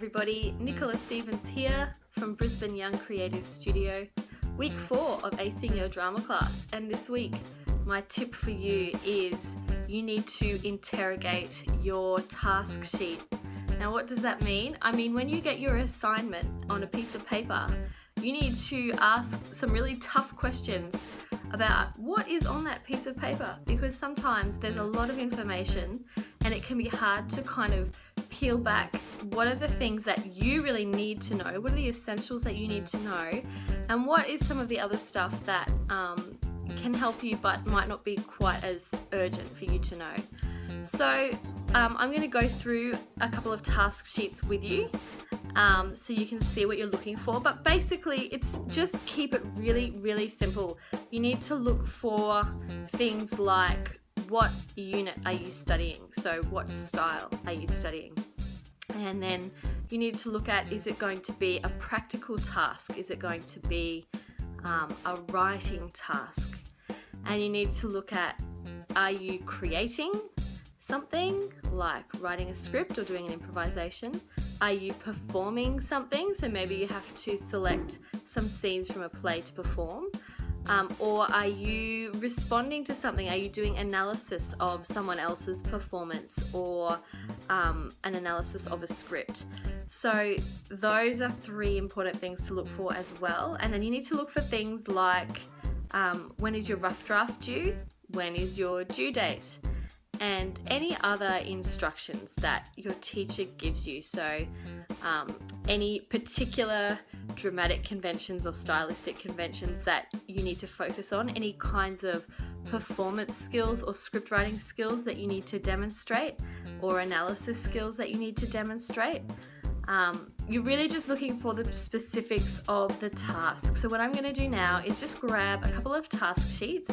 everybody, Nicola Stevens here from Brisbane Young Creative Studio, week 4 of Acing your drama class, and this week my tip for you is you need to interrogate your task sheet. Now what does that mean? I mean, when you get your assignment on a piece of paper, you need to ask some really tough questions about what is on that piece of paper, because sometimes there's a lot of information and it can be hard to kind of peel back what are the things that you really need to know, what are the essentials that you need to know, and what is some of the other stuff that can help you but might not be quite as urgent for you to know. So I'm going to go through a couple of task sheets with you so you can see what you're looking for, but basically it's just keep it really simple. You need to look for things like what unit are you studying, so what style are you studying, and then you need to look at, is it going to be a practical task, is it going to be a writing task, and you need to look at, are you creating something like writing a script or doing an improvisation? Are you performing something? So maybe you have to select some scenes from a play to perform. Or are you responding to something? Are you doing analysis of someone else's performance or an analysis of a script? So those are 3 important things to look for as well. And then you need to look for things like when is your rough draft due? When is your due date? And any other instructions that your teacher gives you. So any particular dramatic conventions or stylistic conventions that you need to focus on, any kinds of performance skills or script writing skills that you need to demonstrate, or analysis skills that you need to demonstrate. You're really just looking for the specifics of the task. So what I'm going to do now is just grab a couple of task sheets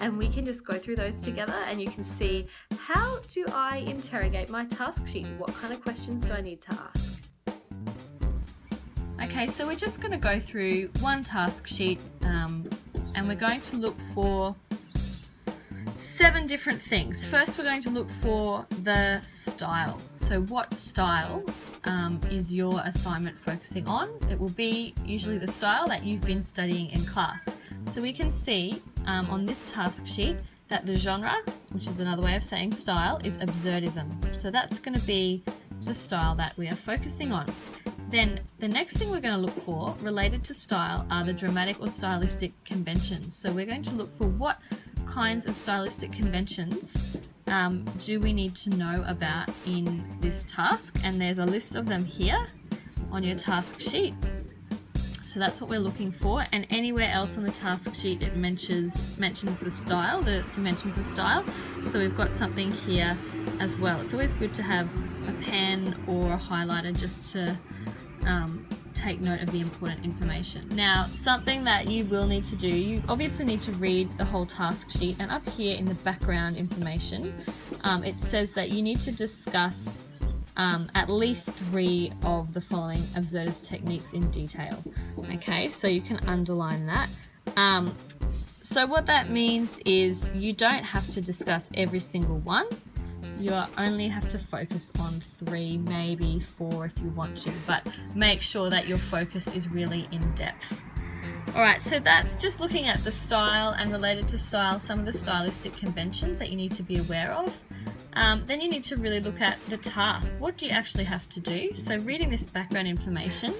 and we can just go through those together, and you can see, how do I interrogate my task sheet? What kind of questions do I need to ask? Okay, so we're just going to go through one task sheet and we're going to look for 7 different things. First, we're going to look for the style. So what style is your assignment focusing on? It will be usually the style that you've been studying in class. So we can see on this task sheet that the genre, which is another way of saying style, is absurdism. So that's going to be the style that we are focusing on. Then the next thing we're going to look for related to style are the dramatic or stylistic conventions. So we're going to look for what kinds of stylistic conventions do we need to know about in this task, and there's a list of them here on your task sheet. So that's what we're looking for, and anywhere else on the task sheet it mentions the style, the conventions of style. So we've got something here as well. It's always good to have a pen or a highlighter just to take note of the important information. Now, something that you will need to do, you obviously need to read the whole task sheet, and up here in the background information it says that you need to discuss at least 3 of the following absurdist techniques in detail. Okay, so you can underline that. So what that means is you don't have to discuss every single one. You only have to focus on 3, maybe 4 if you want to, but make sure that your focus is really in depth. Alright, so that's just looking at the style, and related to style, some of the stylistic conventions that you need to be aware of. Then you need to really look at the task. What do you actually have to do? So reading this background information,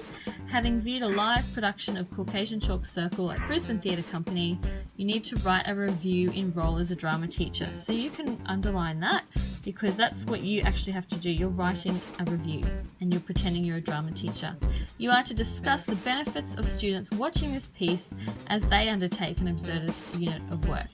having viewed a live production of Caucasian Chalk Circle at Brisbane Theatre Company, you need to write a review in role as a drama teacher. So you can underline that, because that's what you actually have to do. You're writing a review and you're pretending you're a drama teacher. You are to discuss the benefits of students watching this piece as they undertake an absurdist unit of work.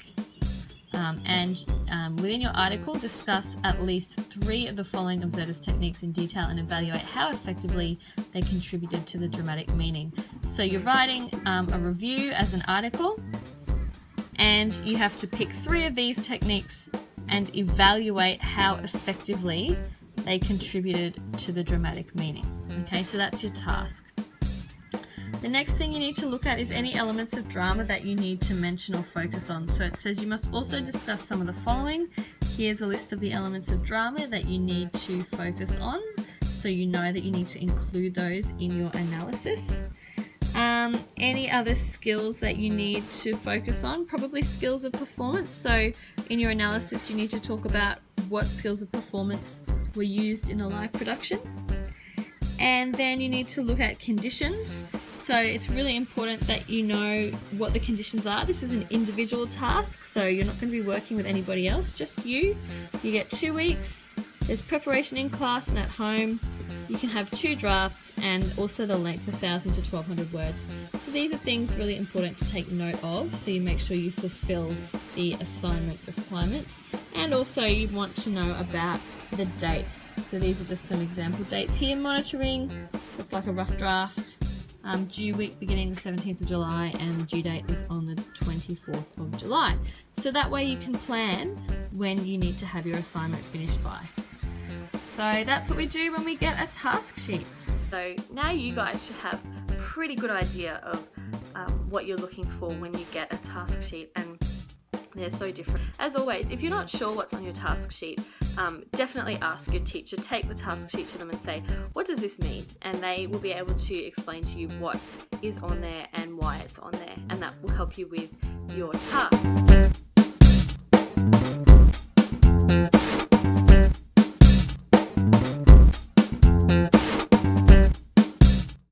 Within your article, discuss at least 3 of the following absurdist techniques in detail and evaluate how effectively they contributed to the dramatic meaning. So you're writing a review as an article, and you have to pick 3 of these techniques and evaluate how effectively they contributed to the dramatic meaning. Okay, so that's your task. The next thing you need to look at is any elements of drama that you need to mention or focus on. So it says you must also discuss some of the following. Here's a list of the elements of drama that you need to focus on. so you know that you need to include those in your analysis. Any other skills that you need to focus on? Probably skills of performance. So in your analysis, you need to talk about what skills of performance were used in the live production. And then you need to look at conditions. So it's really important that you know what the conditions are. This is an individual task, so you're not going to be working with anybody else, just you. You get 2 weeks. There's preparation in class and at home. You can have 2 drafts and also the length of 1,000 to 1,200 words. So these are things really important to take note of, so you make sure you fulfill the assignment requirements. And also you want to know about the dates. So these are just some example dates here. Monitoring, it's like a rough draft. Due week beginning the 17th of July and the due date is on the 24th of July. So that way you can plan when you need to have your assignment finished by. So that's what we do when we get a task sheet. So now you guys should have a pretty good idea of what you're looking for when you get a task sheet, and they're so different. As always, if you're not sure what's on your task sheet, definitely ask your teacher. Take the task sheet to them and say, what does this mean? And they will be able to explain to you what is on there and why it's on there, and that will help you with your task.